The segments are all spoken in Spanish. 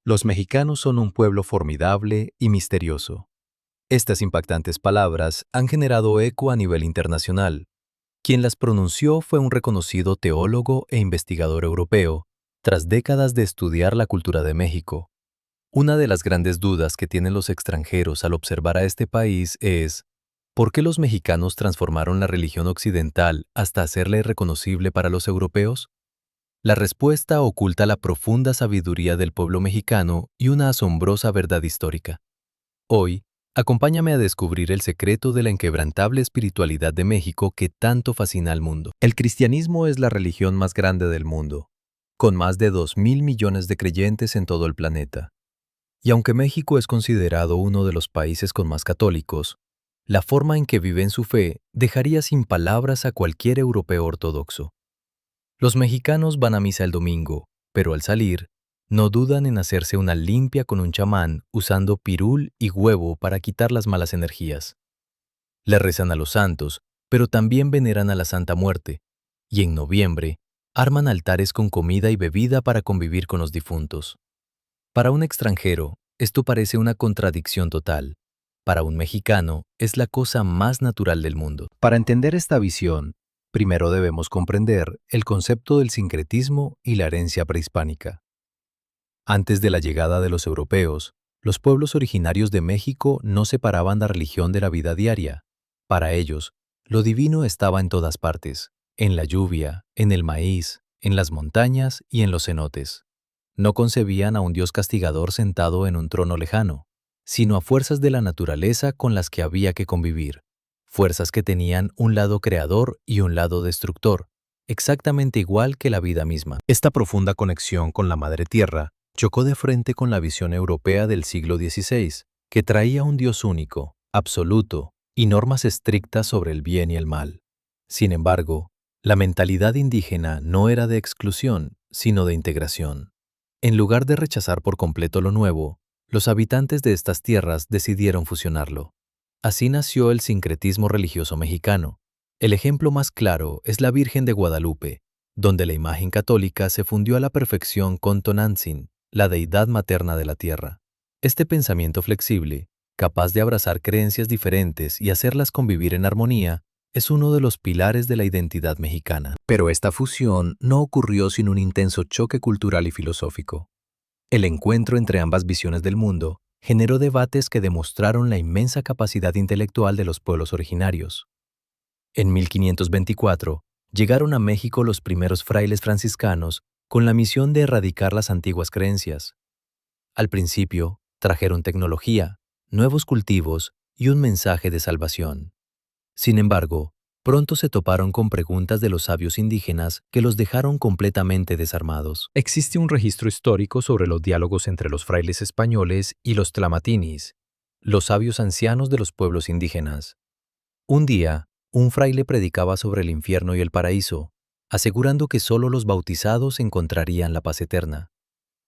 Los mexicanos son un pueblo formidable y misterioso. Estas impactantes palabras han generado eco a nivel internacional. Quien las pronunció fue un reconocido teólogo e investigador europeo, tras décadas de estudiar la cultura de México. Una de las grandes dudas que tienen los extranjeros al observar a este país es, ¿por qué los mexicanos transformaron la religión occidental hasta hacerla irreconocible para los europeos? La respuesta oculta la profunda sabiduría del pueblo mexicano y una asombrosa verdad histórica. Hoy, acompáñame a descubrir el secreto de la inquebrantable espiritualidad de México que tanto fascina al mundo. El cristianismo es la religión más grande del mundo, con más de 2.000 millones de creyentes en todo el planeta. Y aunque México es considerado uno de los países con más católicos, la forma en que viven su fe dejaría sin palabras a cualquier europeo ortodoxo. Los mexicanos van a misa el domingo, pero al salir, no dudan en hacerse una limpia con un chamán usando pirul y huevo para quitar las malas energías. Le rezan a los santos, pero también veneran a la Santa Muerte, y en noviembre arman altares con comida y bebida para convivir con los difuntos. Para un extranjero, esto parece una contradicción total. Para un mexicano, es la cosa más natural del mundo. Para entender esta visión, primero debemos comprender el concepto del sincretismo y la herencia prehispánica. Antes de la llegada de los europeos, los pueblos originarios de México no separaban la religión de la vida diaria. Para ellos, lo divino estaba en todas partes, en la lluvia, en el maíz, en las montañas y en los cenotes. No concebían a un Dios castigador sentado en un trono lejano, sino a fuerzas de la naturaleza con las que había que convivir, fuerzas que tenían un lado creador y un lado destructor, exactamente igual que la vida misma. Esta profunda conexión con la Madre Tierra chocó de frente con la visión europea del siglo XVI, que traía un Dios único, absoluto, y normas estrictas sobre el bien y el mal. Sin embargo, la mentalidad indígena no era de exclusión, sino de integración. En lugar de rechazar por completo lo nuevo, los habitantes de estas tierras decidieron fusionarlo. Así nació el sincretismo religioso mexicano. El ejemplo más claro es la Virgen de Guadalupe, donde la imagen católica se fundió a la perfección con Tonantzin, la deidad materna de la tierra. Este pensamiento flexible, capaz de abrazar creencias diferentes y hacerlas convivir en armonía, es uno de los pilares de la identidad mexicana. Pero esta fusión no ocurrió sin un intenso choque cultural y filosófico. El encuentro entre ambas visiones del mundo generó debates que demostraron la inmensa capacidad intelectual de los pueblos originarios. En 1524, llegaron a México los primeros frailes franciscanos con la misión de erradicar las antiguas creencias. Al principio, trajeron tecnología, nuevos cultivos y un mensaje de salvación. Sin embargo, pronto se toparon con preguntas de los sabios indígenas que los dejaron completamente desarmados. Existe un registro histórico sobre los diálogos entre los frailes españoles y los tlamatinis, los sabios ancianos de los pueblos indígenas. Un día, un fraile predicaba sobre el infierno y el paraíso, asegurando que solo los bautizados encontrarían la paz eterna.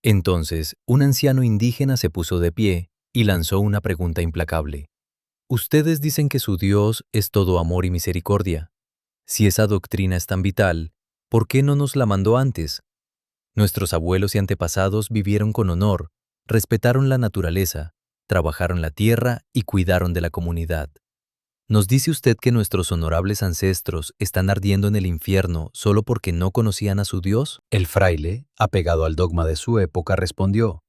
Entonces, un anciano indígena se puso de pie y lanzó una pregunta implacable. Ustedes dicen que su Dios es todo amor y misericordia. Si esa doctrina es tan vital, ¿por qué no nos la mandó antes? Nuestros abuelos y antepasados vivieron con honor, respetaron la naturaleza, trabajaron la tierra y cuidaron de la comunidad. ¿Nos dice usted que nuestros honorables ancestros están ardiendo en el infierno solo porque no conocían a su Dios? El fraile, apegado al dogma de su época, respondió: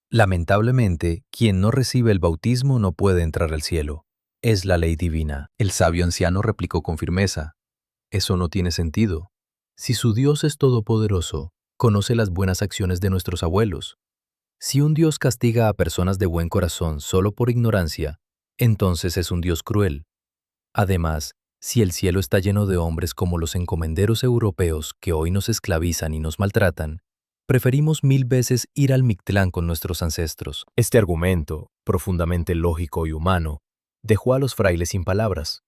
lamentablemente, quien no recibe el bautismo no puede entrar al cielo. Es la ley divina. El sabio anciano replicó con firmeza: eso no tiene sentido. Si su Dios es todopoderoso, conoce las buenas acciones de nuestros abuelos. Si un Dios castiga a personas de buen corazón solo por ignorancia, entonces es un Dios cruel. Además, si el cielo está lleno de hombres como los encomenderos europeos que hoy nos esclavizan y nos maltratan, preferimos 1000 veces ir al Mictlán con nuestros ancestros. Este argumento, profundamente lógico y humano, dejó a los frailes sin palabras.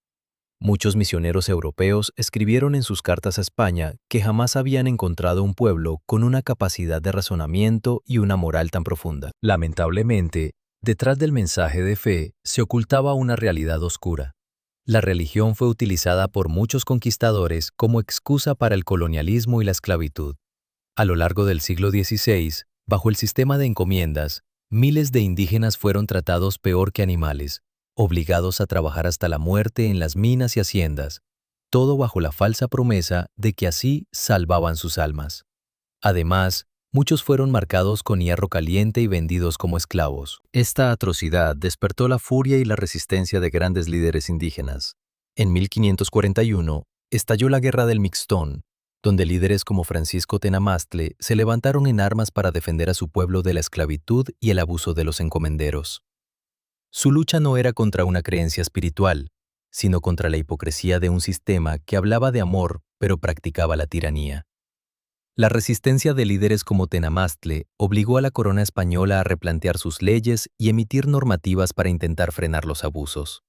Muchos misioneros europeos escribieron en sus cartas a España que jamás habían encontrado un pueblo con una capacidad de razonamiento y una moral tan profunda. Lamentablemente, detrás del mensaje de fe se ocultaba una realidad oscura. La religión fue utilizada por muchos conquistadores como excusa para el colonialismo y la esclavitud. A lo largo del siglo XVI, Bajo el sistema de encomiendas, miles de indígenas fueron tratados peor que animales, obligados a trabajar hasta la muerte en las minas y haciendas, todo bajo la falsa promesa de que así salvaban sus almas. Además, muchos fueron marcados con hierro caliente y vendidos como esclavos. Esta atrocidad despertó la furia y la resistencia de grandes líderes indígenas. En 1541, estalló la Guerra del Mixtón, donde líderes como Francisco Tenamastle se levantaron en armas para defender a su pueblo de la esclavitud y el abuso de los encomenderos. Su lucha no era contra una creencia espiritual, sino contra la hipocresía de un sistema que hablaba de amor pero practicaba la tiranía. La resistencia de líderes como Tenamastle obligó a la corona española a replantear sus leyes y emitir normativas para intentar frenar los abusos.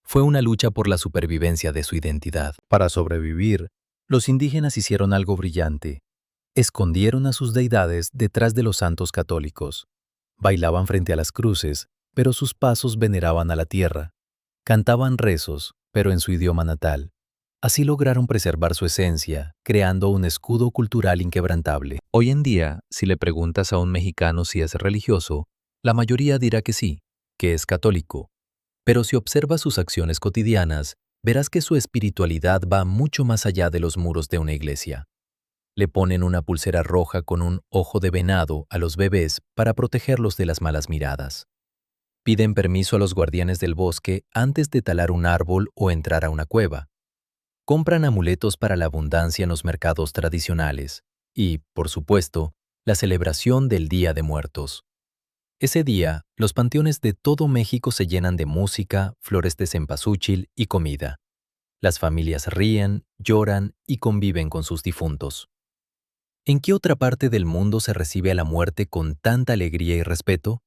Fue una lucha por la supervivencia de su identidad. Para sobrevivir, los indígenas hicieron algo brillante. Escondieron a sus deidades detrás de los santos católicos. Bailaban frente a las cruces, pero sus pasos veneraban a la tierra. Cantaban rezos, pero en su idioma natal. Así lograron preservar su esencia, creando un escudo cultural inquebrantable. Hoy en día, si le preguntas a un mexicano si es religioso, la mayoría dirá que sí, que es católico. Pero si observas sus acciones cotidianas, verás que su espiritualidad va mucho más allá de los muros de una iglesia. Le ponen una pulsera roja con un ojo de venado a los bebés para protegerlos de las malas miradas. Piden permiso a los guardianes del bosque antes de talar un árbol o entrar a una cueva. Compran amuletos para la abundancia en los mercados tradicionales y, por supuesto, la celebración del Día de Muertos. Ese día, los panteones de todo México se llenan de música, flores de cempasúchil y comida. Las familias ríen, lloran y conviven con sus difuntos. ¿En qué otra parte del mundo se recibe a la muerte con tanta alegría y respeto?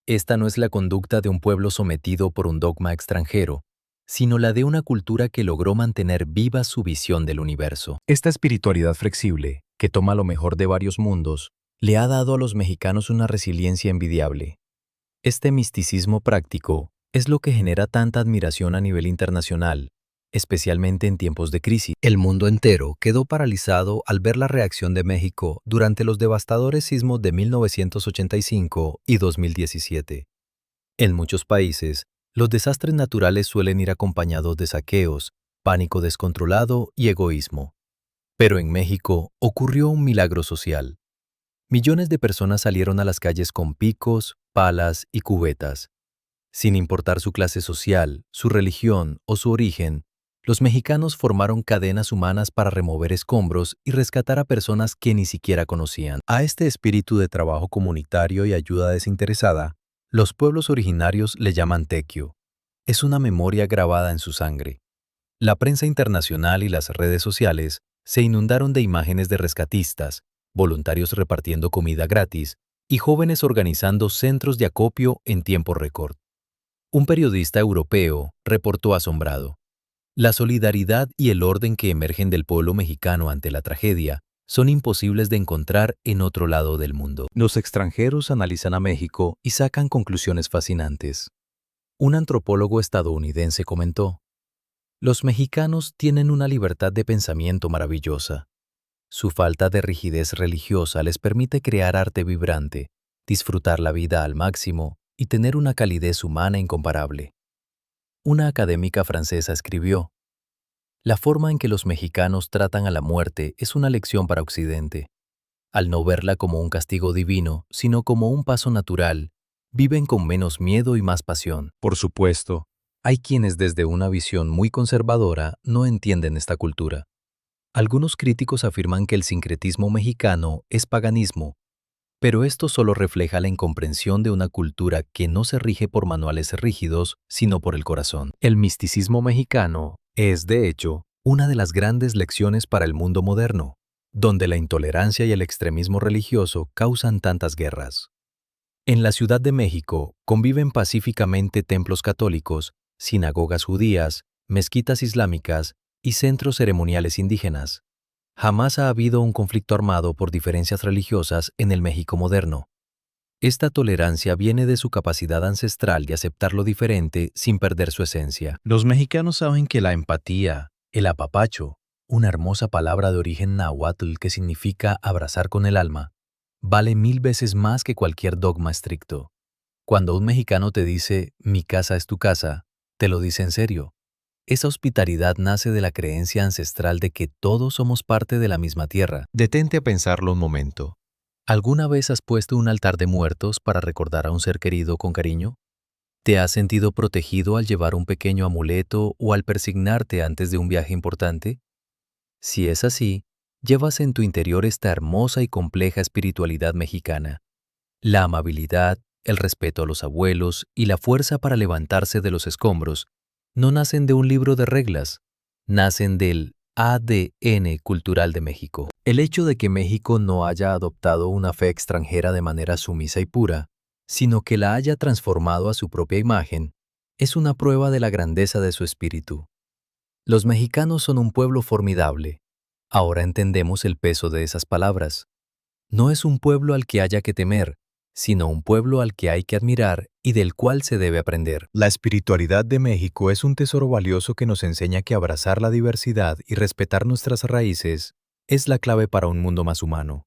Esta no es la conducta de un pueblo sometido por un dogma extranjero, sino la de una cultura que logró mantener viva su visión del universo. Esta espiritualidad flexible, que toma lo mejor de varios mundos, le ha dado a los mexicanos una resiliencia envidiable. Este misticismo práctico es lo que genera tanta admiración a nivel internacional, especialmente en tiempos de crisis. El mundo entero quedó paralizado al ver la reacción de México durante los devastadores sismos de 1985 y 2017. En muchos países, los desastres naturales suelen ir acompañados de saqueos, pánico descontrolado y egoísmo. Pero en México ocurrió un milagro social. Millones de personas salieron a las calles con picos, palas y cubetas. Sin importar su clase social, su religión o su origen, los mexicanos formaron cadenas humanas para remover escombros y rescatar a personas que ni siquiera conocían. A este espíritu de trabajo comunitario y ayuda desinteresada, los pueblos originarios le llaman tequio. Es una memoria grabada en su sangre. La prensa internacional y las redes sociales se inundaron de imágenes de rescatistas, voluntarios repartiendo comida gratis y jóvenes organizando centros de acopio en tiempo récord. Un periodista europeo reportó asombrado: la solidaridad y el orden que emergen del pueblo mexicano ante la tragedia son imposibles de encontrar en otro lado del mundo. Los extranjeros analizan a México y sacan conclusiones fascinantes. Un antropólogo estadounidense comentó: los mexicanos tienen una libertad de pensamiento maravillosa. Su falta de rigidez religiosa les permite crear arte vibrante, disfrutar la vida al máximo y tener una calidez humana incomparable. Una académica francesa escribió: la forma en que los mexicanos tratan a la muerte es una lección para Occidente. Al no verla como un castigo divino, sino como un paso natural, viven con menos miedo y más pasión. Por supuesto, hay quienes desde una visión muy conservadora no entienden esta cultura. Algunos críticos afirman que el sincretismo mexicano es paganismo, pero esto solo refleja la incomprensión de una cultura que no se rige por manuales rígidos, sino por el corazón. El misticismo mexicano es, de hecho, una de las grandes lecciones para el mundo moderno, donde la intolerancia y el extremismo religioso causan tantas guerras. En la Ciudad de México conviven pacíficamente templos católicos, sinagogas judías, mezquitas islámicas y centros ceremoniales indígenas. Jamás ha habido un conflicto armado por diferencias religiosas en el México moderno. Esta tolerancia viene de su capacidad ancestral de aceptar lo diferente sin perder su esencia. Los mexicanos saben que la empatía, el apapacho, una hermosa palabra de origen náhuatl que significa abrazar con el alma, vale 1000 veces más que cualquier dogma estricto. Cuando un mexicano te dice, mi casa es tu casa, te lo dice en serio. Esa hospitalidad nace de la creencia ancestral de que todos somos parte de la misma tierra. Detente a pensarlo un momento. ¿Alguna vez has puesto un altar de muertos para recordar a un ser querido con cariño? ¿Te has sentido protegido al llevar un pequeño amuleto o al persignarte antes de un viaje importante? Si es así, llevas en tu interior esta hermosa y compleja espiritualidad mexicana. La amabilidad, el respeto a los abuelos y la fuerza para levantarse de los escombros no nacen de un libro de reglas, nacen del ADN cultural de México. El hecho de que México no haya adoptado una fe extranjera de manera sumisa y pura, sino que la haya transformado a su propia imagen, es una prueba de la grandeza de su espíritu. Los mexicanos son un pueblo formidable. Ahora entendemos el peso de esas palabras. No es un pueblo al que haya que temer, sino un pueblo al que hay que admirar y del cual se debe aprender. La espiritualidad de México es un tesoro valioso que nos enseña que abrazar la diversidad y respetar nuestras raíces es la clave para un mundo más humano.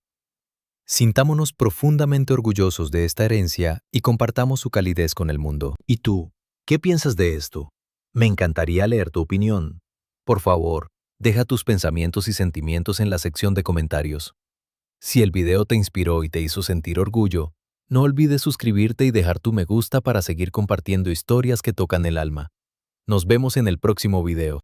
Sintámonos profundamente orgullosos de esta herencia y compartamos su calidez con el mundo. ¿Y tú, qué piensas de esto? Me encantaría leer tu opinión. Por favor, deja tus pensamientos y sentimientos en la sección de comentarios. Si el video te inspiró y te hizo sentir orgullo, no olvides suscribirte y dejar tu me gusta para seguir compartiendo historias que tocan el alma. Nos vemos en el próximo video.